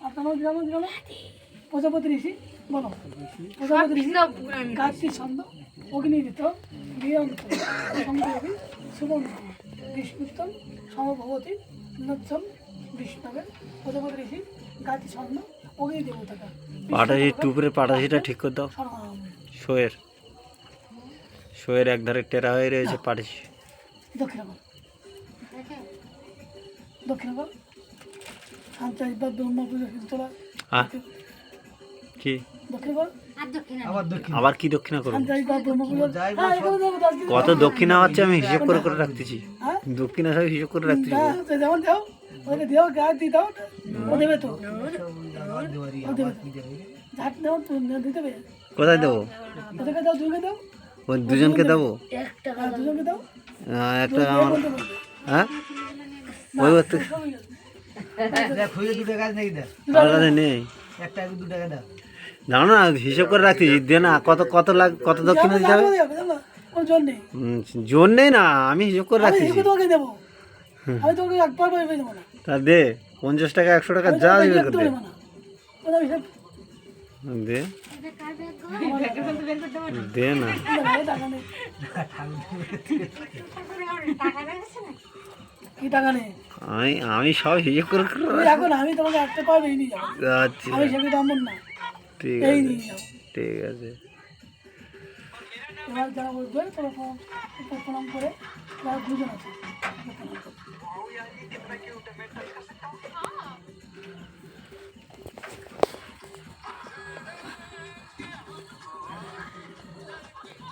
আপনার গ্রামে প্রজাপতি ঋষি বলো। প্রজাপতি ঋষি কার্তিক ছন্দ অগ্নিদিত বিয়ন্ত সংকবি সুবর্ণ বিষ্ণুত্তম সমভবতী নচ্ছম বিষ্ণবে প্রজাপতি ঋষি কার্তিক ছন্দ অগ্নি দেবতাকা পাটাশি টুপরে পাটাশিটা ঠিক করে দাও। শোয়ের একধারে টেরা হয়ে রয়েছে পাটাশি। দক্ষিণাবল দক্ষিণাবল শান্তাইবার ব্রহ্ম পুজো তোলা কি দক্ষিণাবল আবার কি দক্ষিণা করবো? শান্তাইবার ব্রহ্ম পুজো কত দক্ষিণা হচ্ছে আমি হিসেব করে করে রাখতেছি। দক্ষিণা সব হিসেব করে রাখতেছি। যেমন দাও ওকে দিও গাছ দিয়ে দাও ও দেবে তো ও দেবে ঝাট দাও তো দিতে হবে। কোথায় দেবো? ওদেরকে দাও দুজনকে দাও। ওই দুজনকে দেবো? দুজনকে দাও একটা আমার হ্যাঁ ওই আমার কাছে নেই। জানো না হিসেব করে রাখতেছি। দে না কত কত লাখ কত দক্ষিণা দিতে হবে? জোর নেই না, আমি হিসেব করে রাখতেছি। তা দে 50 টাকা 100 টাকা যা দিবে দে দে না। আমি সব হিসেব করে আমি তোমাকে একটা পাবে আচ্ছা আমি সেটা তেমন না। ঠিক আছে ঠিক আছে। এবার যারা বলবে তারা প্রণাম করে যারা গুরুজন আছে